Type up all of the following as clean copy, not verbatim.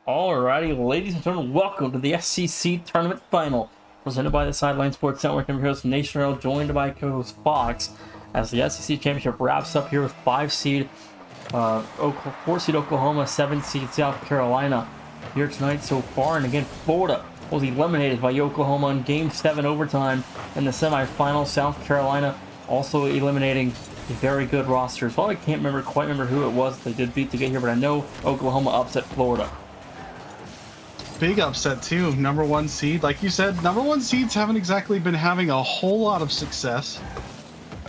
Alrighty, ladies and gentlemen, welcome to the SCC Tournament Final, presented by the Sideline Sports Network. I'm your host, Nation Royal, joined by co-host Fox, as the SCC Championship wraps up here with 4-seed Oklahoma, 7-seed South Carolina here tonight so far. And again, Florida was eliminated by Oklahoma in Game 7 overtime in the semifinals. South Carolina also eliminating a very good roster. So I can't quite remember who it was they did beat to get here, but I know Oklahoma upset Florida. Big upset too. Number one seed, like you said, number one seeds haven't exactly been having a whole lot of success,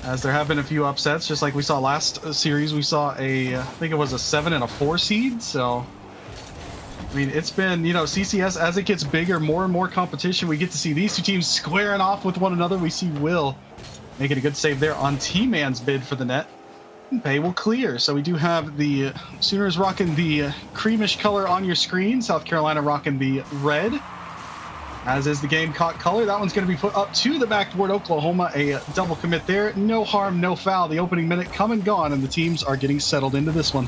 as there have been a few upsets, just like we saw last series. We saw I think it was a 7 and a 4 seed. So I mean, it's been, CCS, as it gets bigger, more and more competition, we get to see these two teams squaring off with one another. We see Will making a good save there on T-Man's bid for the net. Pay will clear. So we do have the Sooners rocking the creamish color on your screen. South Carolina rocking the red, as is the Gamecock color. That one's going to be put up to the backboard. Oklahoma, a double commit there. No harm, no foul. The opening minute come and gone, and the teams are getting settled into this one.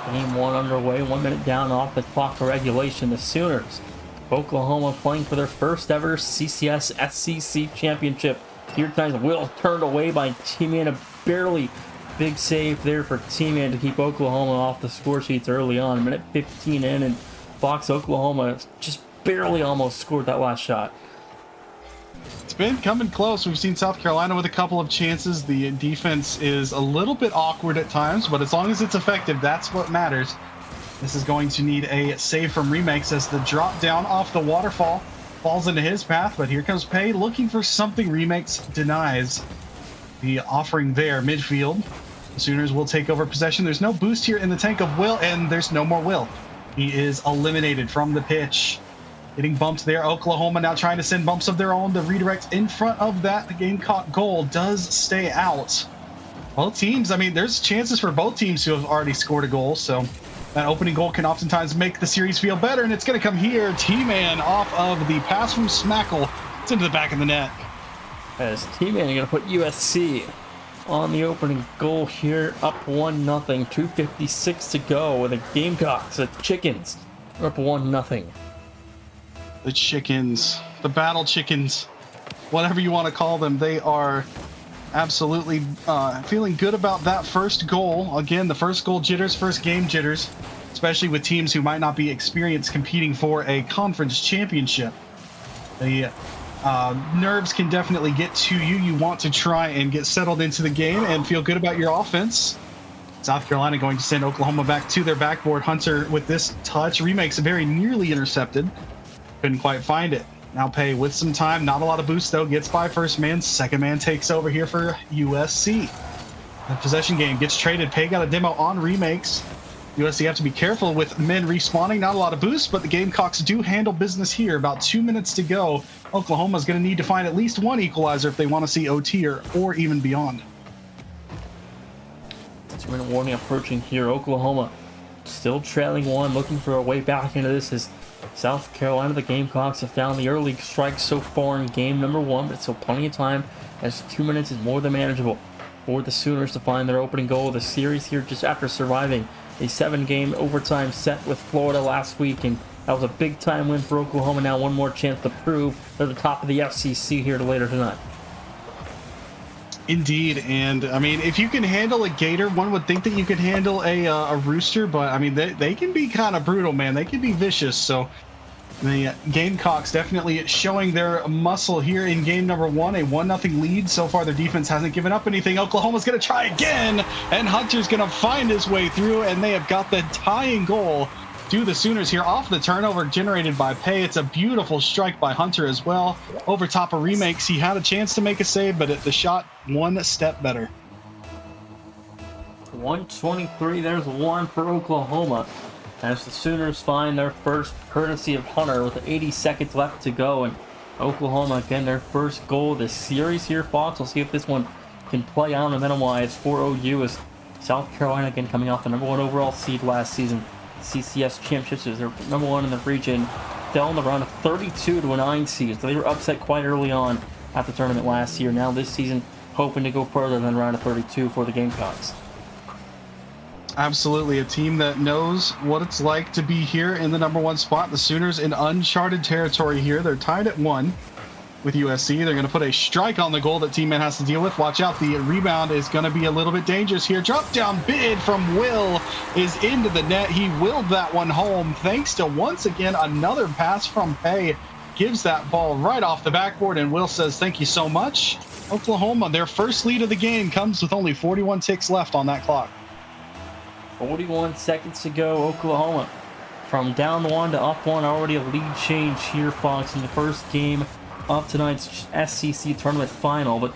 Game 1 underway, 1 minute down off the clock for regulation. The Sooners, Oklahoma, playing for their first ever CCS SCC championship. Here tonight, Will turned away by T-Man, a barely big save there for T-Man to keep Oklahoma off the score sheets early on. Minute 15 in, and Fox, Oklahoma just barely almost scored that last shot. It's been coming close. We've seen South Carolina with a couple of chances. The defense is a little bit awkward at times, but as long as it's effective, that's what matters. This is going to need a save from Remakes, as the drop down off the waterfall falls into his path, but here comes Pay looking for something. Remakes denies the offering there. Midfield, the Sooners will take over possession. There's no boost here in the tank of Will, and there's no more Will. He is eliminated from the pitch. Getting bumped there. Oklahoma now trying to send bumps of their own. The redirect in front of that Gamecock goal does stay out. Both teams, I mean, there's chances for both teams to have already scored a goal, so that opening goal can oftentimes make the series feel better, and it's going to come here. T-Man off of the pass from Smackle. It's into the back of the net. As T-Man going to put USC on the opening goal here, up 1-0, 2:56 to go, with the Gamecocks, the Chickens, are up 1-0. The Chickens, the Battle Chickens, whatever you want to call them, they are absolutely feeling good about that first goal. Again, the first goal jitters, first game jitters, especially with teams who might not be experienced competing for a conference championship. The nerves can definitely get to you. You want to try and get settled into the game and feel good about your offense. South Carolina going to send Oklahoma back to their backboard. Hunter with this touch. Remakes very nearly intercepted. Couldn't quite find it. Now Pay with some time. Not a lot of boost though. Gets by first man. Second man takes over here for USC. The possession game gets traded. Pay got a demo on Remakes. USC have to be careful with men respawning. Not a lot of boost, but the Gamecocks do handle business here. About 2 minutes to go. Oklahoma's going to need to find at least one equalizer if they want to see OT or even beyond. 2-minute warning approaching here. Oklahoma still trailing 1, looking for a way back into this. As South Carolina, the Gamecocks have found the early strike so far in game number 1, but still plenty of time, as 2 minutes is more than manageable for the Sooners to find their opening goal of the series here, just after surviving a 7-game overtime set with Florida last week, and that was a big time win for Oklahoma. Now one more chance to prove they're the top of the FCC here later tonight. Indeed, and I mean, if you can handle a gator, one would think that you could handle a rooster, but I mean, they can be kind of brutal, man. They can be vicious. So the Gamecocks definitely showing their muscle here in game number 1, a 1-0 lead. So far, their defense hasn't given up anything. Oklahoma's going to try again, and Hunter's going to find his way through, and they have got the tying goal to the Sooners here off the turnover generated by Pay. It's a beautiful strike by Hunter as well. Over top of Remakes, he had a chance to make a save, but the shot one step better. 123, there's 1 for Oklahoma, as the Sooners find their first, courtesy of Hunter, with 80 seconds left to go. And Oklahoma, again, their first goal of the series here, Fox. We'll see if this one can play on momentum-wise for OU, as South Carolina, again, coming off the number 1 overall seed last season. CCS championships, as they're number 1 in the region, fell in the round of 32 to a 9 seed. So they were upset quite early on at the tournament last year. Now this season, hoping to go further than round of 32 for the Gamecocks. Absolutely. A team that knows what it's like to be here in the #1 spot. The Sooners in uncharted territory here. They're tied at 1 with USC. They're going to put a strike on the goal that Team Man has to deal with. Watch out. The rebound is going to be a little bit dangerous here. Drop down bid from Will is into the net. He willed that one home thanks to, once again, another pass from Pay. Gives that ball right off the backboard, and Will says, thank you so much. Oklahoma, their first lead of the game, comes with only 41 ticks left on that clock. 41 seconds to go. Oklahoma from down 1 to up 1. Already a lead change here, Fox, in the first game of tonight's SCC tournament final. But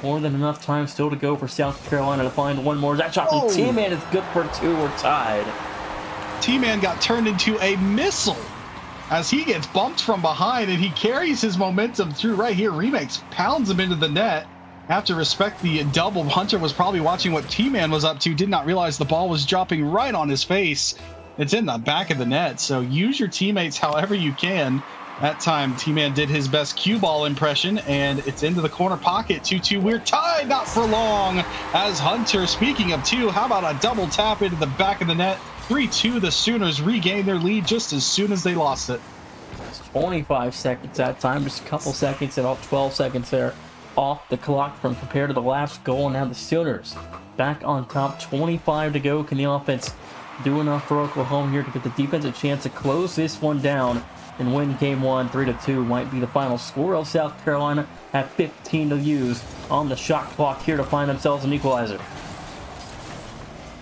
more than enough time still to go for South Carolina to find one more. That shot from T-Man is good for 2. We're tied. T-Man got turned into a missile as he gets bumped from behind, and he carries his momentum through right here. Remix pounds him into the net. Have to respect the double. Hunter was probably watching what T-Man was up to, did not realize the ball was dropping right on his face. It's in the back of the net, so use your teammates however you can. That time, T-Man did his best cue ball impression, and it's into the corner pocket. 2-2, we're tied, not for long, as Hunter, speaking of 2, how about a double tap into the back of the net? 3-2, the Sooners regain their lead just as soon as they lost it. 25 seconds that time, just a couple seconds, and all 12 seconds there off the clock from compared to the last goal. And now the Sooners back on top, 25 to go. Can the offense do enough for Oklahoma here to give the defense a chance to close this one down and win game 1? 3-2 might be the final score. Else South Carolina have 15 to use on the shot clock here to find themselves an equalizer.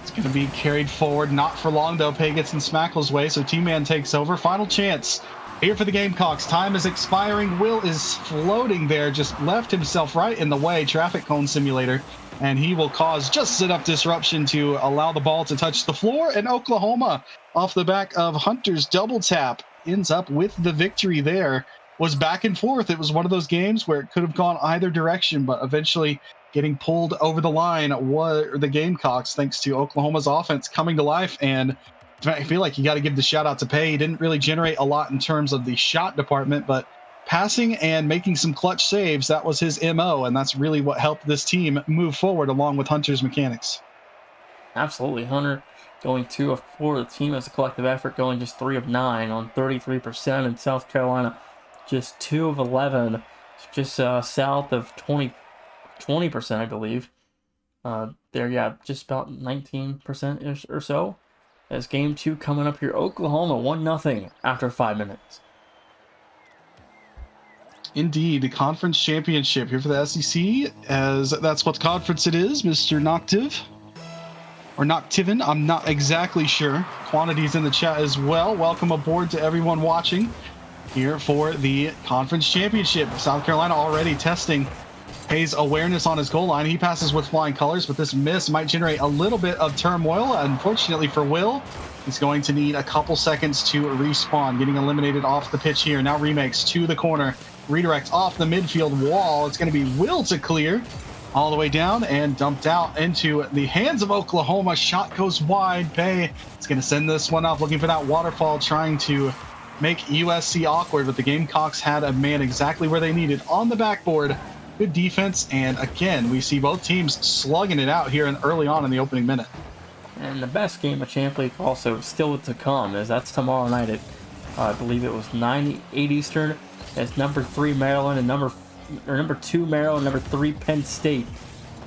It's going to be carried forward, not for long though. Pay gets in Smackle's way, so T-Man takes over. Final chance here for the Gamecocks. Time is expiring. Will is floating there, just left himself right in the way. Traffic cone simulator, and he will cause just enough disruption to allow the ball to touch the floor. And Oklahoma, off the back of Hunter's double tap, ends up with the victory there. Was back and forth. It was one of those games where it could have gone either direction, but eventually getting pulled over the line were the Gamecocks, thanks to Oklahoma's offense coming to life. And I feel like you got to give the shout out to Pay. He didn't really generate a lot in terms of the shot department, but passing and making some clutch saves, that was his MO, and that's really what helped this team move forward along with Hunter's mechanics. Absolutely. Hunter going 2 of 4. The team as a collective effort going just 3 of 9 on 33%, and South Carolina just 2 of 11, just south of 20%, I believe. There, yeah, just about 19% or so. As game 2 coming up here, Oklahoma 1-0 after 5 minutes. Indeed, the conference championship here for the SEC, as that's what conference it is, Mr. Noctiv. Or Noctivan, I'm not exactly sure. Quantities in the chat as well. Welcome aboard to everyone watching here for the conference championship. South Carolina already testing Pay's awareness on his goal line. He passes with flying colors, but this miss might generate a little bit of turmoil. Unfortunately for Will, he's going to need a couple seconds to respawn, getting eliminated off the pitch here. Now remakes to the corner, redirects off the midfield wall. It's going to be Will to clear all the way down and dumped out into the hands of Oklahoma. Shot goes wide. Pay is going to send this one off, looking for that waterfall, trying to make USC awkward, but the Gamecocks had a man exactly where they needed on the backboard. Good defense, and again, we see both teams slugging it out here early on in the opening minute. And the best game of Champ League also still to come, as that's tomorrow night at, I believe it was 9-8 Eastern, as number 3 Maryland and number 2 Maryland, number 3 Penn State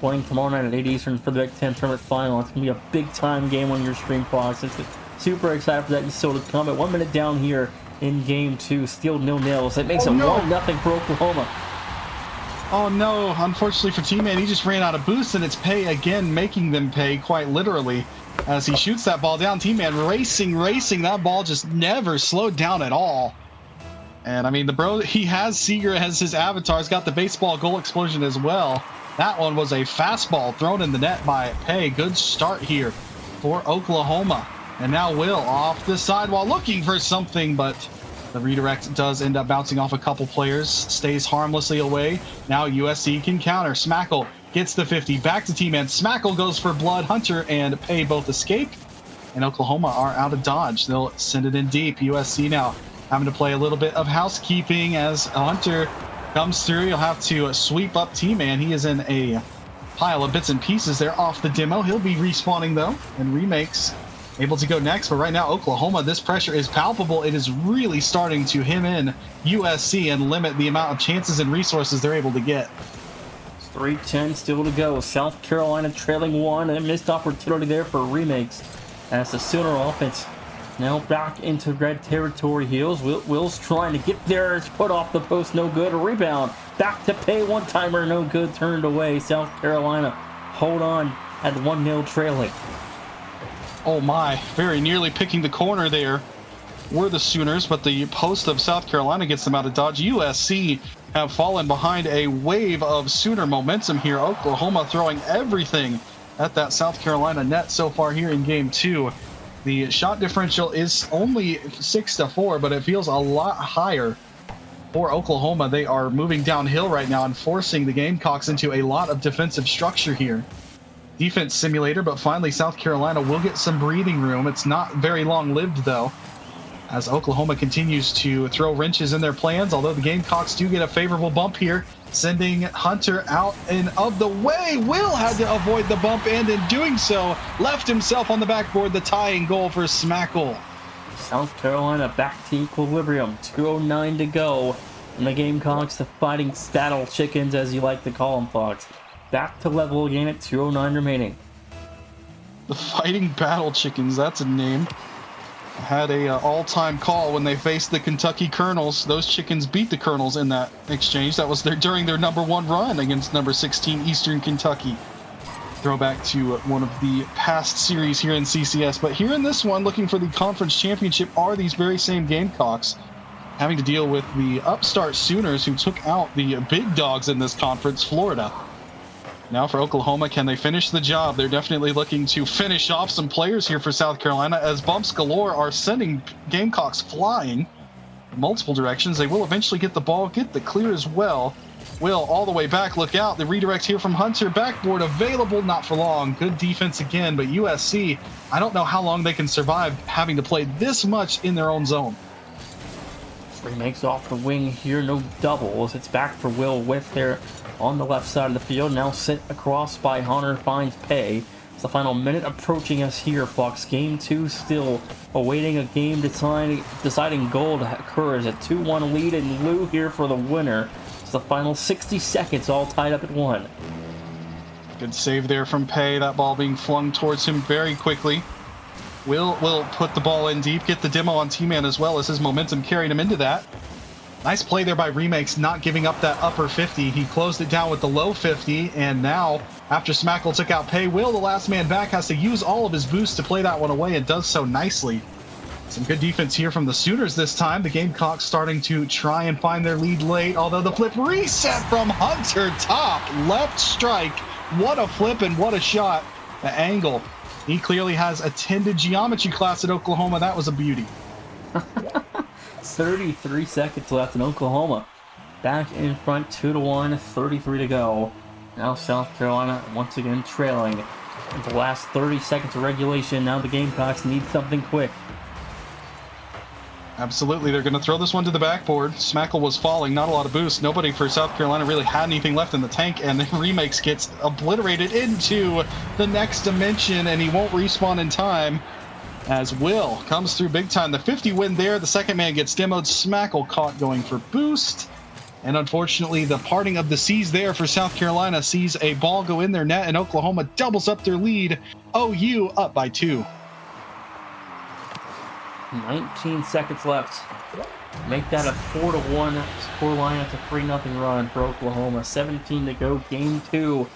playing tomorrow night at 8 Eastern for the Big Ten tournament final. It's going to be a big-time game on your stream, Fox. It's super excited for that still to come. At 1 minute down here in game 2, still 0-0. So it makes it 1-0 for Oklahoma. Oh no, unfortunately for T-Man, he just ran out of boost, and it's Pay again making them pay, quite literally, as he shoots that ball down. T-Man racing, that ball just never slowed down at all. And I mean, the bro, he has Seager as his avatar. He's got the baseball goal explosion as well. That one was a fastball thrown in the net by Pay. Good start here for Oklahoma. And now Will off the side while looking for something, but the redirect does end up bouncing off a couple players, stays harmlessly away. Now USC can counter. Smackle gets the 50, back to T-Man. Smackle goes for blood. Hunter and Pay both escape, and Oklahoma are out of dodge. They'll send it in deep. USC now having to play a little bit of housekeeping as Hunter comes through. You'll have to sweep up T-Man. He is in a pile of bits and pieces there off the demo. He'll be respawning though, and Remakes able to go next. But right now, Oklahoma, this pressure is palpable. It is really starting to hem in USC and limit the amount of chances and resources they're able to get. 3:10 still to go. South Carolina trailing one, and a missed opportunity there for Remakes as the Sooner offense now back into red territory. Will's trying to get there. It's put off the post, no good. A rebound. Back to Pay, one-timer, no good. Turned away. South Carolina hold on at 1-0 trailing. Oh my, very nearly picking the corner there were the Sooners, but the post of South Carolina gets them out of dodge. USC have fallen behind a wave of Sooner momentum here. Oklahoma throwing everything at that South Carolina net so far here in game 2. The shot differential is only 6-4, but it feels a lot higher for Oklahoma. They are moving downhill right now and forcing the Gamecocks into a lot of defensive structure here. Defense simulator, but finally South Carolina will get some breathing room. It's not very long-lived, though, as Oklahoma continues to throw wrenches in their plans, although the Gamecocks do get a favorable bump here, sending Hunter out and of the way. Will had to avoid the bump, and in doing so, left himself on the backboard, the tying goal for Smackle. South Carolina back to equilibrium. 2:09 to go. And the Gamecocks, the Fighting Battle Chickens, as you like to call them, Fox, back to level again at 2:09 remaining. The Fighting Battle Chickens, that's a name. Had a all-time call when they faced the Kentucky Colonels. Those Chickens beat the Colonels in that exchange. That was during their #1 run against number 16 Eastern Kentucky. Throwback to one of the past series here in CCS. But here in this one, looking for the conference championship, are these very same Gamecocks, having to deal with the upstart Sooners who took out the big dogs in this conference, Florida. Now for Oklahoma, can they finish the job? They're definitely looking to finish off some players here for South Carolina, as bumps galore are sending Gamecocks flying in multiple directions. They will eventually get the ball, get the clear as well. Will all the way back, look out. The redirect here from Hunter, backboard available, not for long. Good defense again, but USC, I don't know how long they can survive having to play this much in their own zone. Remakes off the wing here, no doubles. It's back for Will with there on the left side of the field. Now sent across by Hunter, finds Pay. It's the final minute approaching us here, Fox. Game 2 still awaiting a game deciding goal to occur as a 2-1 lead in lieu here for the winner. It's the final 60 seconds, all tied up at 1. Good save there from Pay. That ball being flung towards him very quickly. Will put the ball in deep, get the demo on T-Man as well, as his momentum carried him into that. Nice play there by Remakes, not giving up that upper 50. He closed it down with the low 50, and now, after Smackle took out Pay, Will, the last man back, has to use all of his boost to play that one away, and does so nicely. Some good defense here from the Sooners this time. The Gamecocks starting to try and find their lead late, although the flip reset from Hunter, top left strike. What a flip and what a shot. The angle. He clearly has attended geometry class at Oklahoma. That was a beauty. 33 seconds left in Oklahoma. Back in front, 2-1, 33 to go. Now South Carolina once again trailing. In the last 30 seconds of regulation, now the Gamecocks need something quick. Absolutely, they're going to throw this one to the backboard. Smackle was falling, not a lot of boost. Nobody for South Carolina really had anything left in the tank, and the Remakes gets obliterated into the next dimension, and he won't respawn in time as Will comes through big time. The 50 win there. The second man gets demoed. Smackle caught going for boost. And unfortunately, the parting of the seas there for South Carolina sees a ball go in their net, and Oklahoma doubles up their lead. OU up by 2. 19 seconds left. Make that a 4-1 scoreline. It's a 3-0 run for Oklahoma. 17 to go. Game 2.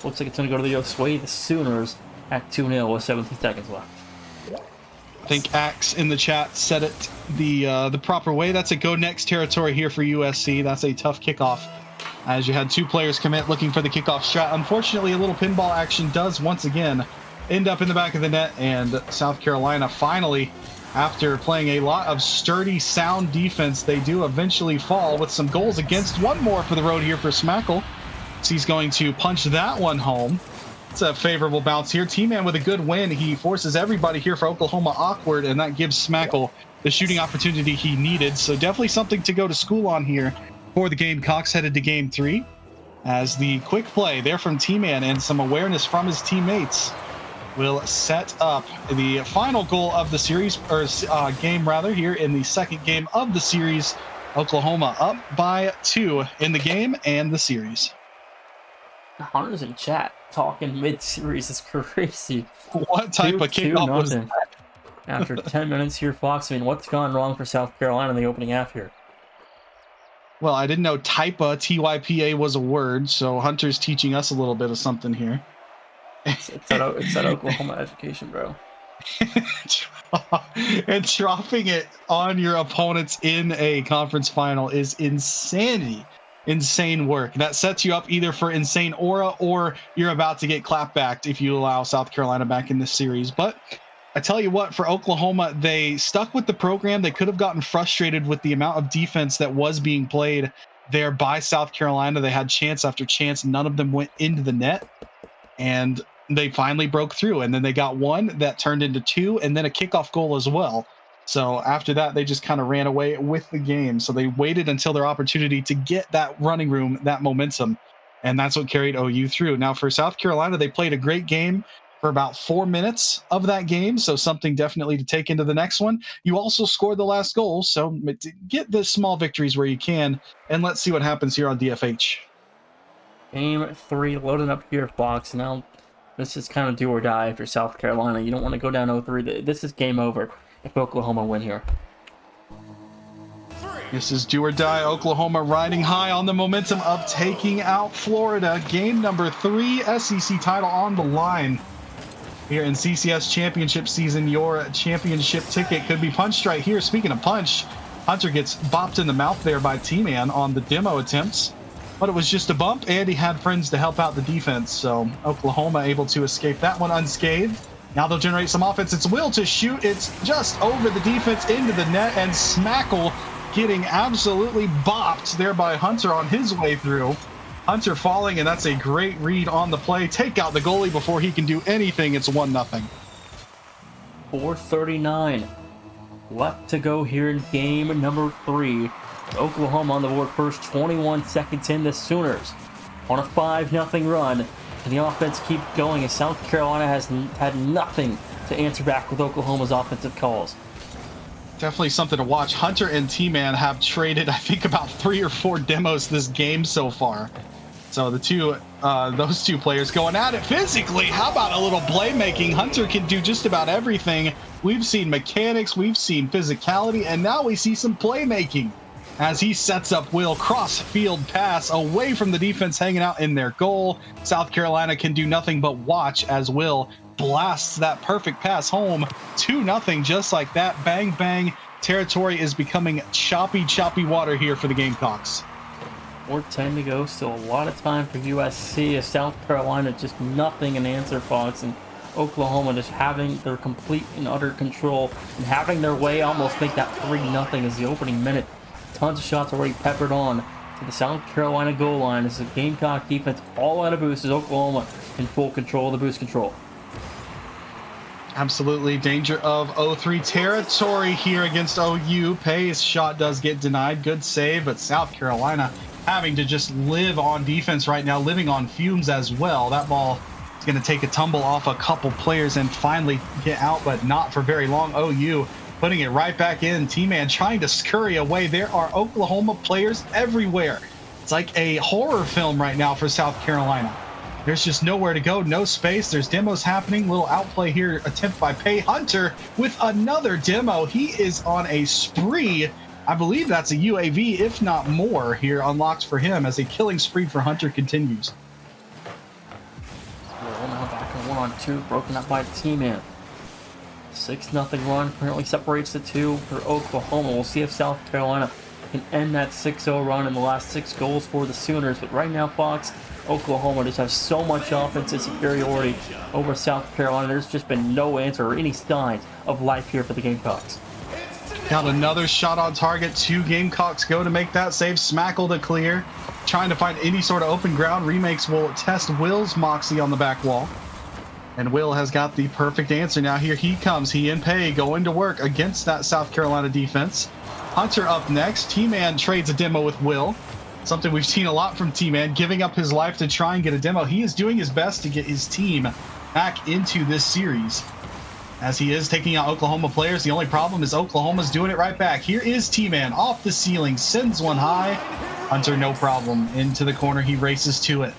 Looks like it's going to go to the Sway the Sooners at 2-0 with 17 seconds left. I think Axe in the chat said it the proper way. That's a go next territory here for USC. That's a tough kickoff, as you had 2 players commit looking for the kickoff strat. Unfortunately, a little pinball action does once again end up in the back of the net, and South Carolina finally, after playing a lot of sturdy, sound defense, they do eventually fall with some goals against. One more for the road here for Smackle. So he's going to punch that one home. It's a favorable bounce here. T-Man with a good win. He forces everybody here for Oklahoma awkward, and that gives Smackle the shooting opportunity he needed. So definitely something to go to school on here for the Gamecocks headed to Game 3. as the quick play there from T-Man and some awareness from his teammates will set up the final goal of the series, or game rather, here in the second game of the series. Oklahoma up by 2 in the game and the series. Hunter's in chat talking mid-series is crazy. What type of kickoff was that? After 10 minutes here, Fox. I mean, what's gone wrong for South Carolina in the opening half here? Well, I didn't know typa, T-Y-P-A, was a word, so Hunter's teaching us a little bit of something here. It's that Oklahoma education, bro. And dropping it on your opponents in a conference final is insanity. Insane work. That sets you up either for insane aura or you're about to get clapbacked if you allow South Carolina back in this series. But I tell you what, for Oklahoma, they stuck with the program. They could have gotten frustrated with the amount of defense that was being played there by South Carolina. They had chance after chance. None of them went into the net. And they finally broke through. And then they got one that turned into 2 and then a kickoff goal as well. So after that, they just kind of ran away with the game. So they waited until their opportunity to get that running room, that momentum. And that's what carried OU through. Now for South Carolina, they played a great game for about 4 minutes of that game. So something definitely to take into the next one. You also scored the last goal. So get the small victories where you can. And let's see what happens here on DFH. Game 3 loading up here, Fox. Now this is kind of do or die for South Carolina. You don't want to go down 0-3. This is game over if Oklahoma win here. This is do or die. Oklahoma riding high on the momentum of taking out Florida. Game number 3, SEC title on the line. Here in CCS championship season, your championship ticket could be punched right here. Speaking of punch, Hunter gets bopped in the mouth there by T-Man on the demo attempts. But it was just a bump, and he had friends to help out the defense. So Oklahoma able to escape that one unscathed. Now they'll generate some offense. It's Will to shoot. It's just over the defense into the net, and Smackle getting absolutely bopped there by Hunter on his way through. Hunter falling, and that's a great read on the play. Take out the goalie before he can do anything. It's 1-0. 4:39 left to go here in game number 3. Oklahoma on the board first, 21 seconds in. The Sooners on a 5-0 run. And the offense keeps going as South Carolina has had nothing to answer back with Oklahoma's offensive calls. Definitely something to watch. Hunter and T-Man have traded, I think, about 3 or 4 demos this game so far. So the those two players going at it physically. How about a little playmaking? Hunter can do just about everything. We've seen mechanics, we've seen physicality, and now we see some playmaking as he sets up Will. Cross-field pass away from the defense hanging out in their goal. South Carolina can do nothing but watch as Will blasts that perfect pass home. 2-0 just like that. Bang, bang. Territory is becoming choppy water here for the Gamecocks. 4:10 to go. Still a lot of time for USC as South Carolina just nothing in answer, Fox. And Oklahoma just having their complete and utter control and having their way, almost make that 3-0 as the opening minute. Tons of shots already peppered on to the South Carolina goal line as the Gamecock defense all out of boost as Oklahoma in full control of the boost control. Absolutely danger of 0-3 territory here against OU. Pay's shot does get denied. Good save, but South Carolina having to just live on defense right now, living on fumes as well. That ball is going to take a tumble off a couple players and finally get out, but not for very long. OU putting it right back in. T-Man trying to scurry away. There are Oklahoma players everywhere. It's like a horror film right now for South Carolina. There's just nowhere to go, no space. There's demos happening. Little outplay here, attempt by Pay. Hunter with another demo. He is on a spree. I believe that's a UAV, if not more, here unlocked for him as a killing spree for Hunter continues. Well, now back in 1-on-2, broken up by the T-Man. 6-0 run currently separates the two for Oklahoma. We'll see if South Carolina can end that 6-0 run in the last 6 goals for the Sooners. But right now, Fox, Oklahoma just has so much offensive superiority over South Carolina. There's just been no answer or any signs of life here for the Gamecocks. Got another shot on target. 2 Gamecocks go to make that save. Smackle to clear. Trying to find any sort of open ground. Remakes will test Will's moxie on the back wall. And Will has got the perfect answer. Now here he comes. He and Pay going to work against that South Carolina defense. Hunter up next. T-Man trades a demo with Will. Something we've seen a lot from T-Man, giving up his life to try and get a demo. He is doing his best to get his team back into this series, as he is taking out Oklahoma players. The only problem is Oklahoma's doing it right back. Here is T-Man off the ceiling, sends one high. Hunter, no problem. Into the corner, he races to it.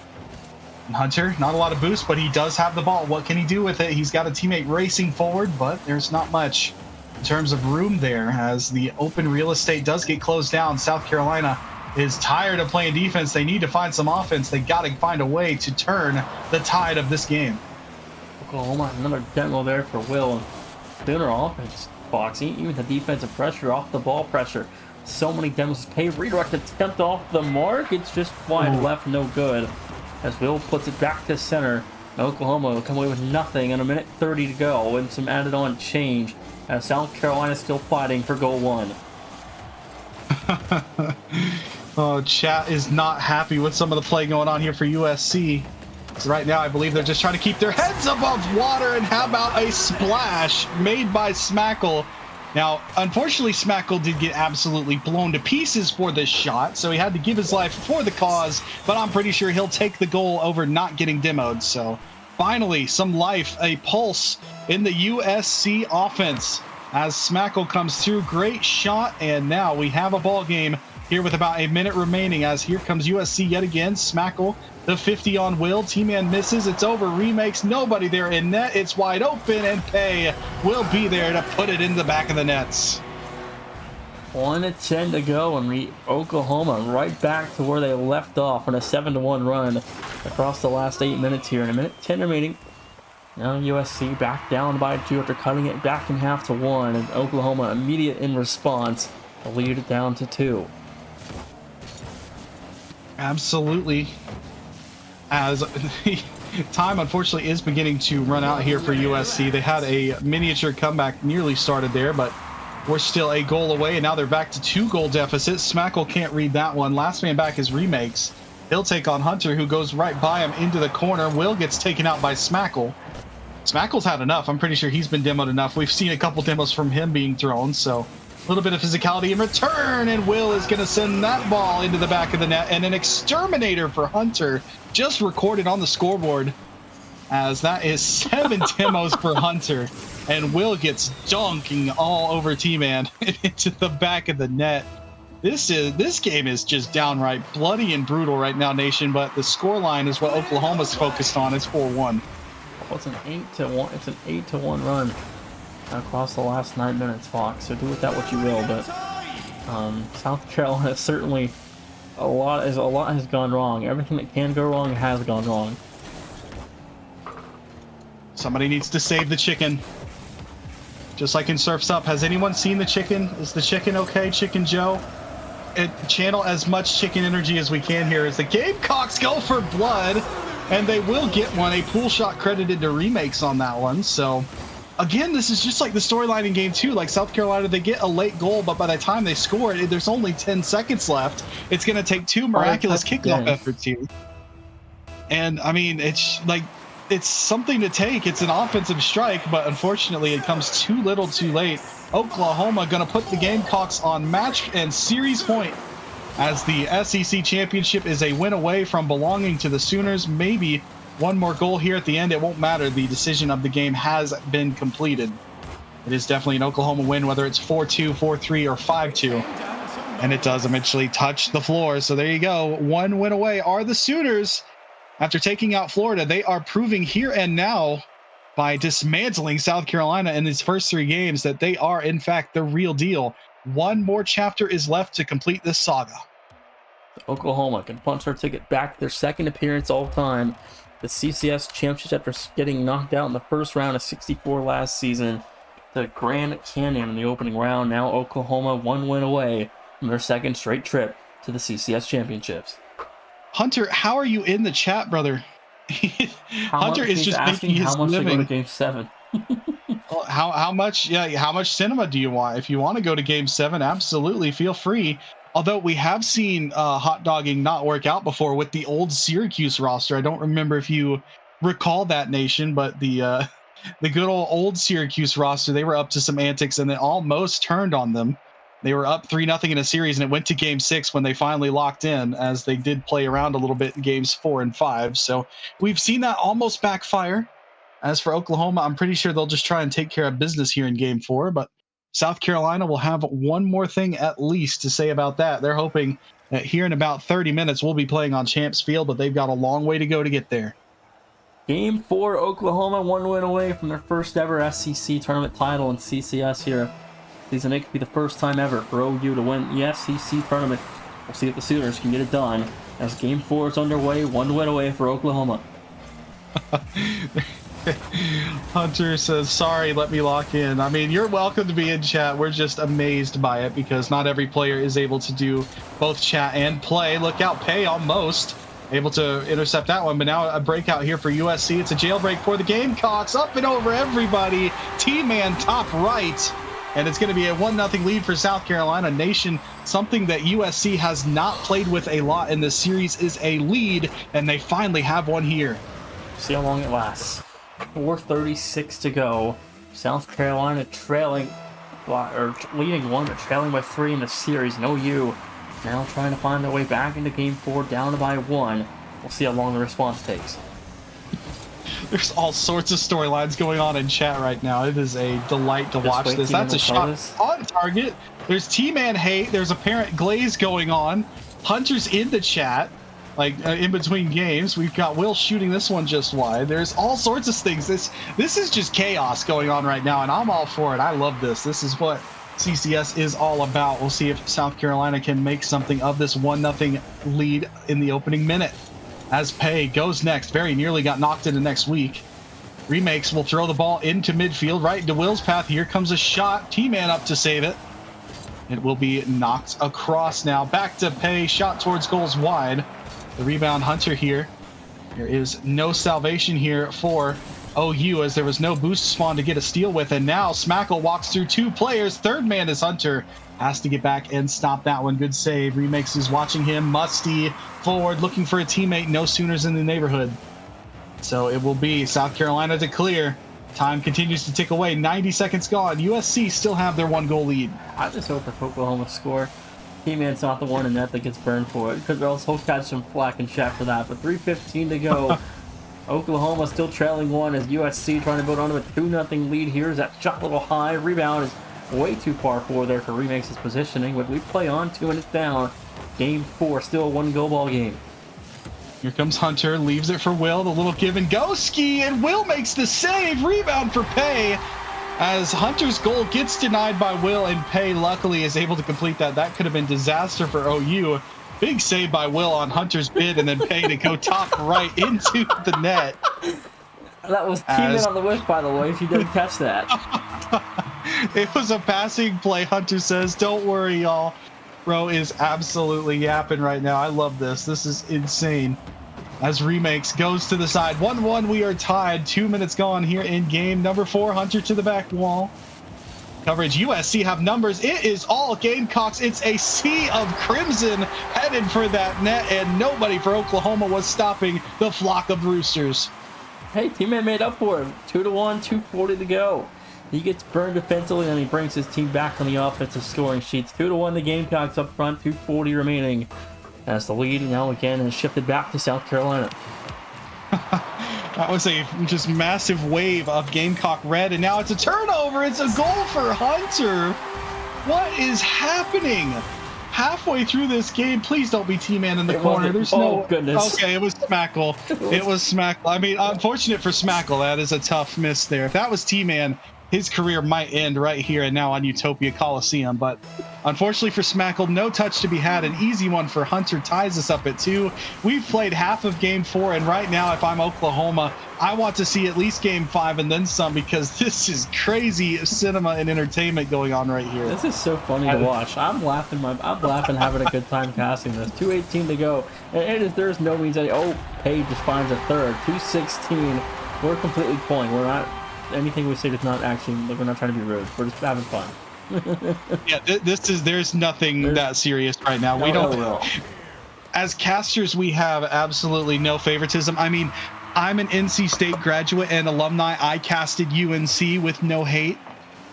And Hunter, not a lot of boost, but he does have the ball. What can he do with it? He's got a teammate racing forward, but there's not much in terms of room there, as the open real estate does get closed down. South Carolina is tired of playing defense. They need to find some offense. They got to find a way to turn the tide of this game. Oklahoma, another demo there for Will. Sooner offense, Foxy, even the defensive pressure, off the ball pressure. So many demos pay. Redirect attempt off the mark. It's just wide left, no good. As Will puts it back to center. Oklahoma will come away with nothing in a minute 30 to go and some added on change, as South Carolina is still fighting for goal one. Oh, chat is not happy with some of the play going on here for USC. So right now, I believe they're just trying to keep their heads above water. And how about a splash made by Smackle? Now, unfortunately, Smackle did get absolutely blown to pieces for this shot, so he had to give his life for the cause, but I'm pretty sure he'll take the goal over not getting demoed. So finally, some life, a pulse in the USC offense as Smackle comes through. Great shot, and now we have a ball game here with about a minute remaining, as here comes USC yet again. Smackle, the 50 on Will. T-Man misses. It's over. Remakes. Nobody there in net. It's wide open, and Pay will be there to put it in the back of the nets. 1:10 to go, and Oklahoma right back to where they left off on a 7-1 run across the last 8 minutes here. In a minute 10 remaining. Now USC back down by 2 after cutting it back in half to 1, and Oklahoma immediate in response to lead it down to 2. Absolutely. As time unfortunately is beginning to run out here for USC. They had a miniature comeback nearly started there, but we're still a goal away, and now they're back to 2-goal deficit. Smackle can't read that one. Last man back is Remakes. He'll take on Hunter, who goes right by him into the corner. Will gets taken out by Smackle. Smackle's had enough. I'm pretty sure he's been demoed enough. We've seen a couple demos from him being thrown, so a little bit of physicality in return, and Will is going to send that ball into the back of the net, and an exterminator for Hunter just recorded on the scoreboard, as that is 7 demos for Hunter, and Will gets dunking all over T-Man into the back of the net. This game is just downright bloody and brutal right now, Nation, but the scoreline is what Oklahoma's focused on. It's 4-1. Well, it's an 8-1. It's an 8-1 run across the last 9 minutes, Fox. So do with that what you will. But South Carolina certainly a lot has gone wrong. Everything that can go wrong has gone wrong. Somebody needs to save the chicken. Just like in Surf's Up. Has anyone seen the chicken? Is the chicken okay, Chicken Joe? Channel as much chicken energy as we can here as the Gamecocks go for blood, and they will get one. A pool shot credited to Remakes on that one. So again, this is just like the storyline in game 2. Like South Carolina, they get a late goal, but by the time they score it, there's only 10 seconds left. It's going to take 2 miraculous kickoff efforts here. And I mean, it's like, it's something to take. It's an offensive strike, but unfortunately it comes too little too late. Oklahoma going to put the Gamecocks on match and series point, as the SEC championship is a win away from belonging to the Sooners. Maybe one more goal here at the end. It won't matter. The decision of the game has been completed. It is definitely an Oklahoma win, whether it's 4-2, 4-3, or 5-2. And it does eventually touch the floor. So there you go. One win away are the Sooners. After taking out Florida, they are proving here and now by dismantling South Carolina in these first 3 games that they are, in fact, the real deal. One more chapter is left to complete this saga. Oklahoma can punch their ticket back, their second appearance all time. The CCS championship after getting knocked out in the first round of 64 last season. The Grand Canyon in the opening round. Now Oklahoma 1 win away from their second straight trip to the CCS championships. Hunter, how are you in the chat, brother? Hunter is just making his how much living. to go to Game 7. Well, how much? Yeah, how much cinema do you want? If you want to go to Game 7, absolutely feel free. Although we have seen hot dogging not work out before with the old Syracuse roster. I don't remember if you recall that, Nation, but the good old Syracuse roster, they were up to some antics and it almost turned on them. They were up 3-0 in a series, and it went to game 6 when they finally locked in, as they did play around a little bit in games 4 and 5. So we've seen that almost backfire. As for Oklahoma, I'm pretty sure they'll just try and take care of business here in game 4. But South Carolina will have one more thing at least to say about that. They're hoping that here in about 30 minutes we'll be playing on Champs Field, but they've got a long way to go to get there. Game 4, Oklahoma 1 win away from their first ever SEC tournament title in CCS here. Season it could be the first time ever for OU to win the SEC tournament. We'll see if the Sooners can get it done as Game 4 is underway, 1 win away for Oklahoma. Hunter says, sorry, let me lock in. I mean, you're welcome to be in chat. We're just amazed by it because not every player is able to do both chat and play. Look out, Pay almost able to intercept that one, but now a breakout here for USC. It's a jailbreak for the Gamecocks. Up and over everybody. T-Man top right. And it's going to be a 1-0 lead for South Carolina. Nation, something that USC has not played with a lot in this series, is a lead, and they finally have one here. See how long it lasts. 4:36 to go. South Carolina trailing, or leading 1, but trailing by 3 in the series. No OU now trying to find their way back into Game 4, down by 1. We'll see how long the response takes. There's all sorts of storylines going on in chat right now. It is a delight to watch this. That's a shot on target. There's T-Man hate. There's apparent glaze going on. Hunter's in the chat, like in between games. We've got Will shooting this one just wide. There's all sorts of things. This is just chaos going on right now, and I'm all for it. I love this. This is what CCS is all about. We'll see if South Carolina can make something of this 1-0 lead in the opening minute. As Pay goes next, very nearly got knocked into next week. Remakes will throw the ball into midfield, right into Will's path. Here comes a shot. T-Man up to save it. It will be knocked across now. Back to Pay. Shot towards goals wide. The rebound Hunter here. There is no salvation here for OU as there was no boost spawn to get a steal with. And now Smackle walks through 2 players. Third man is Hunter. Has to get back and stop that one. Good save. Remakes is watching him. Musty forward, looking for a teammate. No Sooners in the neighborhood. So it will be South Carolina to clear. Time continues to tick away. 90 seconds gone. USC still have their 1-goal lead. I just hope if Oklahoma score, T-Man's not the one in net that gets burned for it, because else he'll catch some flack and chat for that. But 3:15 to go. Oklahoma still trailing 1 as USC trying to build onto a 2-0 lead here. Is that shot a little high? Rebound is way too far forward there for Remakes' positioning, but we play on 2 minutes down. Game 4, still a 1-goal ball game. Here comes Hunter, leaves it for Will, the little give and go ski, and Will makes the save. Rebound for Pay as Hunter's goal gets denied by Will, and Pay luckily is able to complete that. That could have been disaster for OU. Big save by Will on Hunter's bid, and then Pay to go top right into the net. That was T-Man on the whiff, by the way, if you didn't catch that. It was a passing play, Hunter says. Don't worry, y'all. Bro is absolutely yapping right now. I love this. This is insane. As Remakes goes to the side. 1-1, we are tied. 2 minutes gone here in game number 4. Hunter to the back wall. Coverage. USC have numbers. It is all Gamecocks. It's a sea of crimson headed for that net, and nobody for Oklahoma was stopping the flock of Roosters. Hey, T-Man made up for it. 2-1, 2:40 to go. He gets burned defensively, and he brings his team back on the offensive scoring sheets. 2-1, the Gamecocks up front, 2:40 remaining. As the lead now again has shifted back to South Carolina. That was a just massive wave of Gamecock red, and now it's a turnover. It's a goal for Hunter. What is happening? Halfway through this game, please don't be T-Man in the corner. There's no. Oh, goodness. Okay, it was Smackle. It was Smackle. I mean, unfortunate for Smackle. That is a tough miss there. If that was T-Man, his career might end right here and now on Utopia Coliseum. But unfortunately for Smackle, no touch to be had. An easy one for Hunter ties us up at 2. We've played half of game 4, and right now, if I'm Oklahoma, I want to see at least game 5 and then some, because this is crazy cinema and entertainment going on right here. This is so funny to watch. I'm laughing, having a good time casting this. 2:18 to go, and there's no means that Page just finds a third. 2:16. We're completely pulling. We're not. Anything we say is not actually. We're not trying to be rude. We're just having fun. Yeah, there's nothing that serious right now. We don't. No. As casters, we have absolutely no favoritism. I mean, I'm an NC State graduate and alumni. I casted UNC with no hate.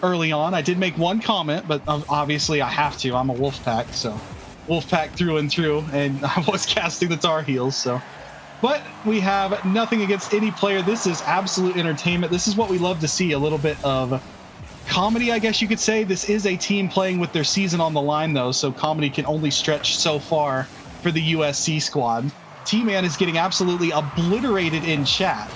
early on. I did make one comment, but obviously I have to. I'm a Wolfpack, so Wolfpack through and through, and I was casting the Tar Heels, so. But we have nothing against any player. This is absolute entertainment. This is what we love to see, a little bit of comedy, I guess you could say. This is a team playing with their season on the line, though, so comedy can only stretch so far for the USC squad. T-Man is getting absolutely obliterated in chat.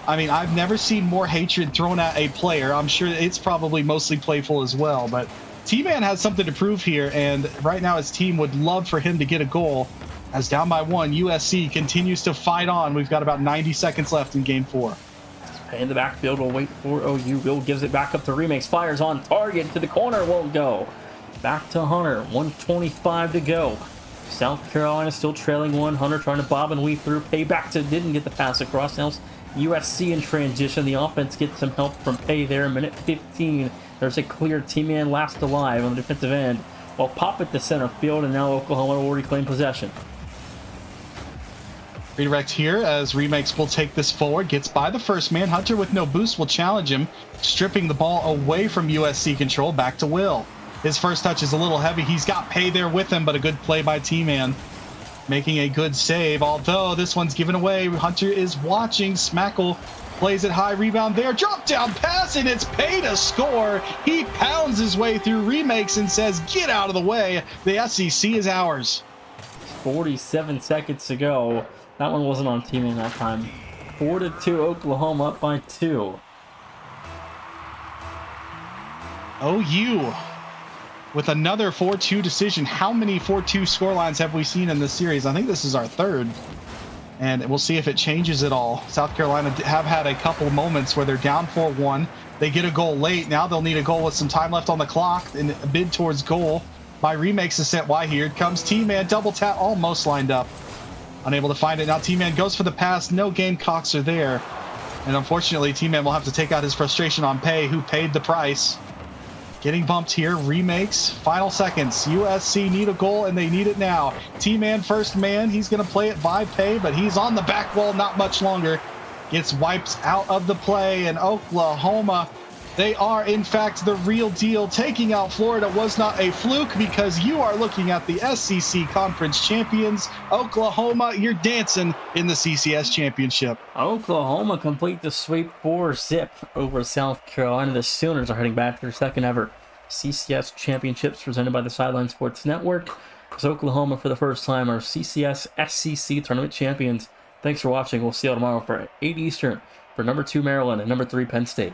I mean, I've never seen more hatred thrown at a player. I'm sure it's probably mostly playful as well, but T-Man has something to prove here, and right now his team would love for him to get a goal. As down by 1, USC continues to fight on. We've got about 90 seconds left in game 4. In the backfield, we'll wait for OU. Will gives it back up to Remakes. Fires on target to the corner. Won't go. Back to Hunter. 1:25 to go. South Carolina still trailing 1. Hunter trying to bob and weave through. Payback to didn't get the pass across. Now USC in transition. The offense gets some help from Pay there. Minute 15. There's a clear T-Man last alive on the defensive end. Well, pop it to center field, and now Oklahoma will reclaim possession. Redirect here as Remakes will take this forward. Gets by the first man. Hunter with no boost will challenge him, stripping the ball away from USC control. Back to Will. His first touch is a little heavy. He's got Pay there with him, but a good play by T-Man. Making a good save, although this one's given away. Hunter is watching. Smackle plays it high. Rebound there. Drop down pass, and it's Pay to score. He pounds his way through Remakes and says, get out of the way. The SEC is ours. 47 seconds to go. That one wasn't on T-Man that time. 4-2, Oklahoma up by 2. OU with another 4-2 decision. How many 4-2 scorelines have we seen in this series? I think this is our third. And we'll see if it changes at all. South Carolina have had a couple moments where they're down 4-1. They get a goal late. Now they'll need a goal with some time left on the clock and a bid towards goal by Remakes is sent wide. Here comes T-Man. Double tap, almost lined up. Unable to find it. Now T-Man goes for the pass. No Gamecocks are there. And unfortunately, T-Man will have to take out his frustration on Pay, who paid the price. Getting bumped here. Remakes. Final seconds. USC need a goal, and they need it now. T-Man first man. He's going to play it by Pay, but he's on the back wall not much longer. Gets wiped out of the play, and Oklahoma, they are, in fact, the real deal. Taking out Florida was not a fluke, because you are looking at the SEC Conference champions. Oklahoma, you're dancing in the CCS championship. Oklahoma complete the sweep 4-zip over South Carolina. The Sooners are heading back to their second ever CCS championships presented by the Sideline Sports Network. As Oklahoma, for the first time, are CCS SEC tournament champions. Thanks for watching. We'll see you tomorrow for 8 Eastern for number 2 Maryland and number 3 Penn State.